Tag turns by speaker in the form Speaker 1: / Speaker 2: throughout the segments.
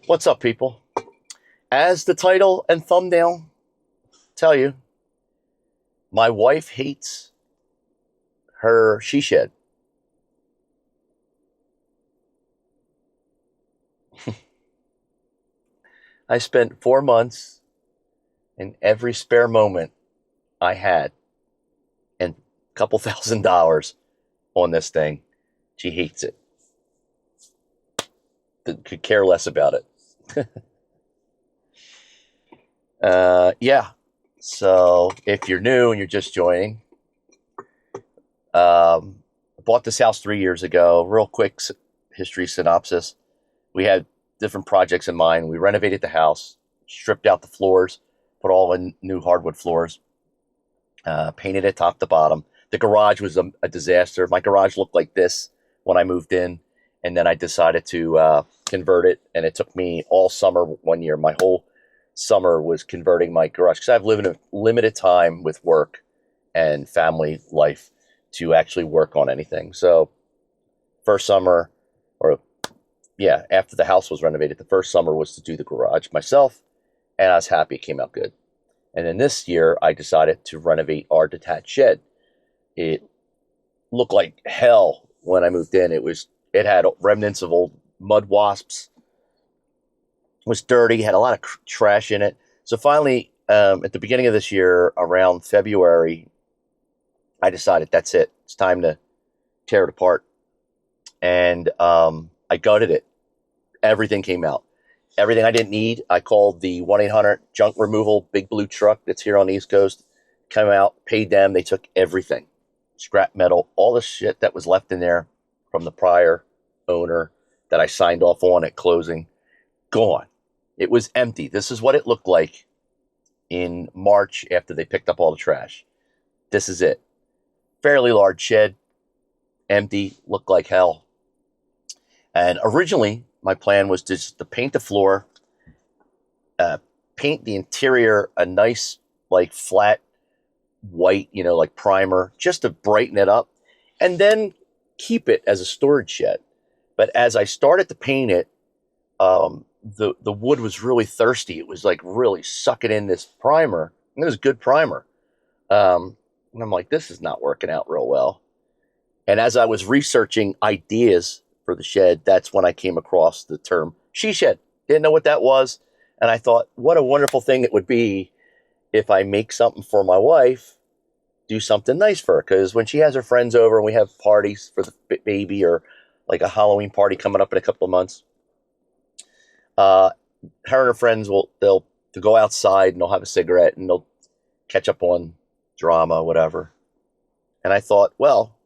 Speaker 1: What's up, people? As the title and thumbnail tell you, my wife hates her she shed. I spent 4 months in every spare moment I had and a couple $1,000s on this thing. She hates it. Could care less about it. Yeah. So if you're new and you're just joining, I bought this house 3 years ago. Real quick history synopsis. We had different projects in mind. We renovated the house, stripped out the floors, put all in new hardwood floors, painted it top to bottom. The garage was a disaster. My garage looked like this when I moved in, and then I decided to convert it. And it took me all summer one year. My whole summer was converting my garage because I've lived a limited time with work and family life to actually work on anything. So first summer, or yeah, after the house was renovated, the first summer was to do the garage myself, and I was happy it came out good. And then this year, I decided to renovate our detached shed. It looked like hell when I moved in. It had remnants of old mud wasps. It was dirty, had a lot of trash in it. So finally, at the beginning of this year, around February, I decided that's it. It's time to tear it apart. And I gutted it. Everything came out. Everything I didn't need, I called the 1-800 junk removal big blue truck that's here on the East Coast. Came out, paid them. They took everything. Scrap metal, all the shit that was left in there from the prior owner that I signed off on at closing, gone. It was empty. This is what it looked like in March after they picked up all the trash. This is it. Fairly large shed, empty, looked like hell. And originally, my plan was just to paint the floor, paint the interior a nice, like flat white, like primer, just to brighten it up, and then keep it as a storage shed. But as I started to paint it, the wood was really thirsty. It was like really sucking in this primer. And it was good primer. And I'm like, this is not working out real well. And as I was researching ideas for the shed, that's when I came across the term she shed. Didn't know what that was. And I thought, what a wonderful thing it would be if I make something for my wife, do something nice for her. Because when she has her friends over and we have parties for the baby, or like a Halloween party coming up in a couple of months, her and her friends they'll go outside and they'll have a cigarette and they'll catch up on drama, whatever. And I thought, well,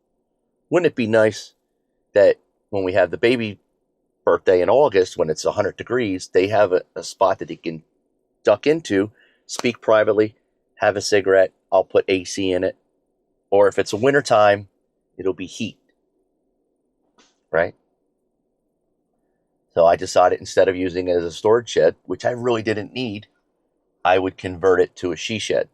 Speaker 1: wouldn't it be nice that when we have the baby birthday in August, when it's 100 degrees, they have a spot that they can duck into, speak privately, have a cigarette. I'll put AC in it. Or if it's a wintertime, it'll be heat. Right? So I decided instead of using it as a storage shed, which I really didn't need, I would convert it to a she shed.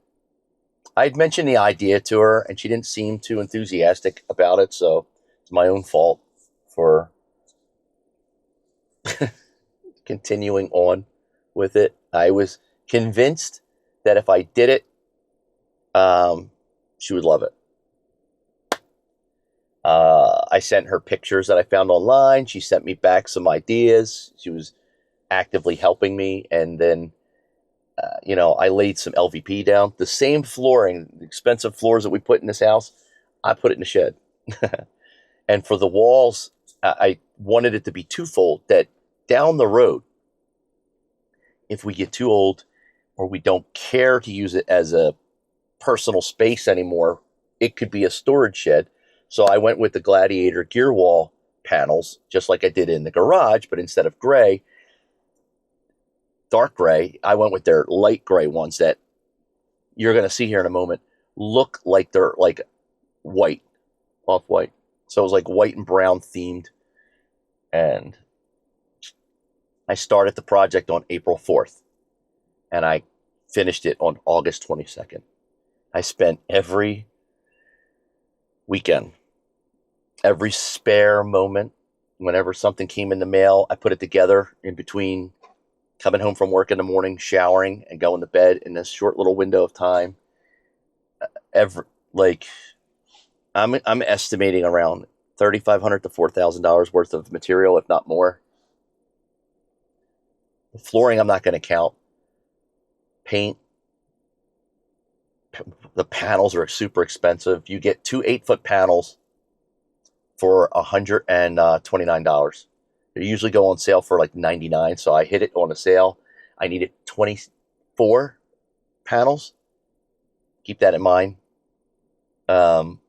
Speaker 1: I'd mentioned the idea to her, and she didn't seem too enthusiastic about it, so it's my own fault for continuing on with it. I was convinced that if I did it, she would love it. I sent her pictures that I found online. She sent me back some ideas. She was actively helping me, and then I laid some LVP down. The same flooring, the expensive floors that we put in this house, I put it in the shed. And for the walls, I wanted it to be twofold, that down the road, if we get too old or we don't care to use it as a personal space anymore, it could be a storage shed. So I went with the Gladiator gear wall panels, just like I did in the garage, but instead of gray, dark gray, I went with their light gray ones that you're going to see here in a moment look like they're like white, off-white. So it was like white and brown themed. And I started the project on April 4th, and I finished it on August 22nd. I spent every weekend, every spare moment, whenever something came in the mail, I put it together in between coming home from work in the morning, showering, and going to bed in this short little window of time. Every like I'm estimating around $3,500 to $4,000 worth of material, if not more. The flooring I'm not going to count. Paint. The panels are super expensive. You get two 8-foot panels for $129. They usually go on sale for like 99, so I hit it on a sale. I needed 24 panels. Keep that in mind.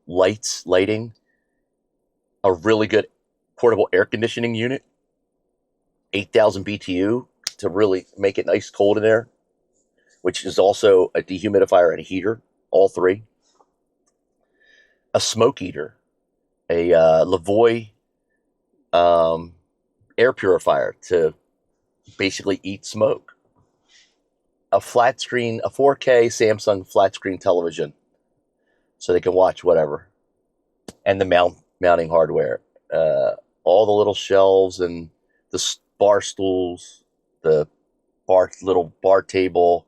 Speaker 1: Lighting, a really good portable air conditioning unit, 8,000 BTU to really make it nice cold in there, which is also a dehumidifier and a heater, all three. A smoke eater, a Lavoie air purifier to basically eat smoke. A flat screen, a 4K Samsung flat screen television, so they can watch whatever. And the mounting hardware, all the little shelves and the bar stools, the little bar table,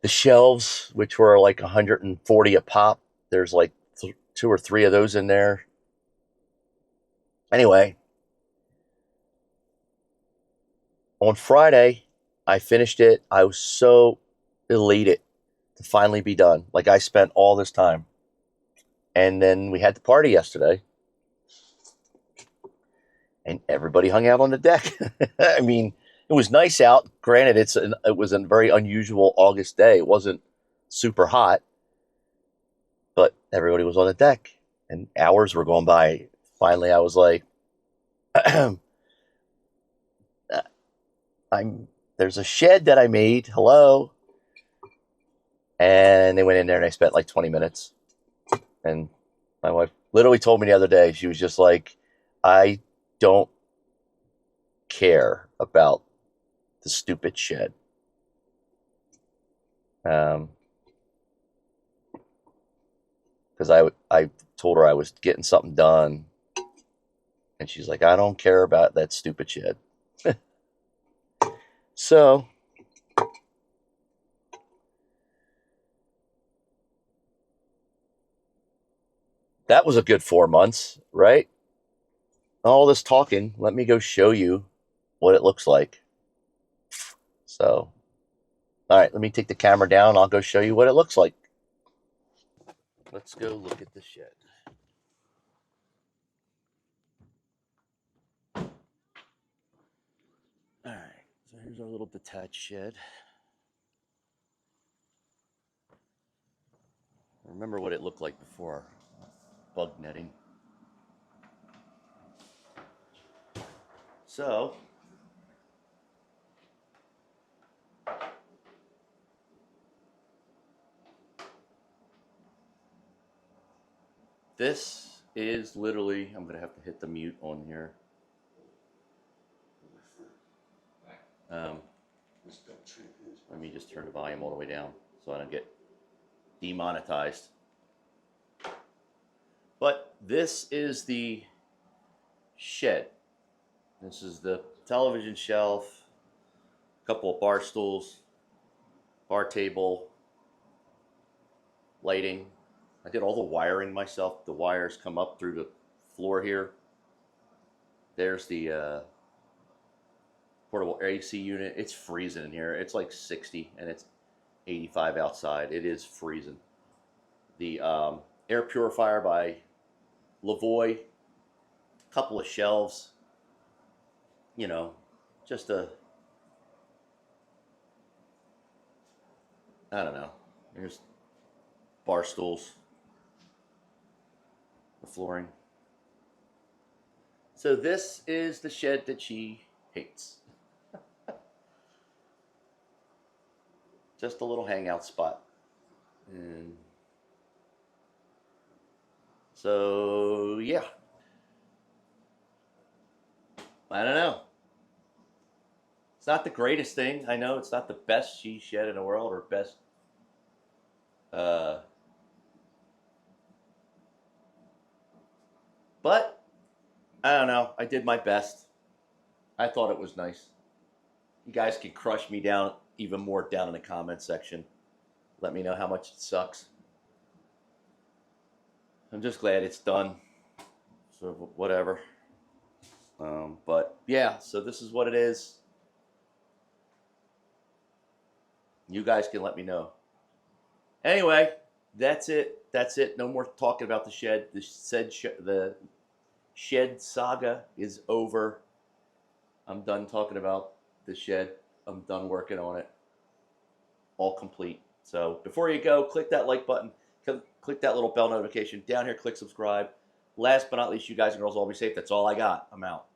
Speaker 1: the shelves, which were like 140 a pop. There's like 2 or 3 of those in there. Anyway, on Friday, I finished it. I was so elated to finally be done. Like, I spent all this time. And then we had the party yesterday. And everybody hung out on the deck. I mean, it was nice out. Granted, it was a very unusual August day. It wasn't super hot. But everybody was on the deck. And hours were going by. Finally, I was like, there's a shed that I made. Hello. And they went in there and I spent like 20 minutes. And my wife literally told me the other day, she was just like, I don't care about the stupid shed. Because I told her I was getting something done. And she's like, I don't care about that stupid shed. So, that was a good 4 months, right? All this talking, let me go show you what it looks like. So, all right, let me take the camera down. I'll go show you what it looks like. Let's go look at the shed. All right, so here's our little detached shed. Remember what it looked like before bug netting. So, this is literally, I'm going to have to hit the mute on here. Let me just turn the volume all the way down so I don't get demonetized. But this is the shed. This is the television shelf, a couple of bar stools, bar table, lighting. I did all the wiring myself. The wires come up through the floor here. There's the portable AC unit. It's freezing in here. It's like 60 and it's 85 outside. It is freezing. The air purifier by Lavoie, a couple of shelves, you know, just I don't know. There's bar stools, the flooring. So this is the shed that she hates. Just a little hangout spot. And so, yeah. I don't know. It's not the greatest thing. I know it's not the best she shed in the world or best. But I don't know. I did my best. I thought it was nice. You guys can crush me down even more down in the comment section. Let me know how much it sucks. I'm just glad it's done. So whatever. But yeah, so this is what it is. You guys can let me know. Anyway, that's it. That's it. No more talking about the shed. The shed saga is over. I'm done talking about the shed. I'm done working on it. All complete. So before you go, click that like button. Click that little bell notification. Down here, click subscribe. Last but not least, you guys and girls all be safe. That's all I got. I'm out.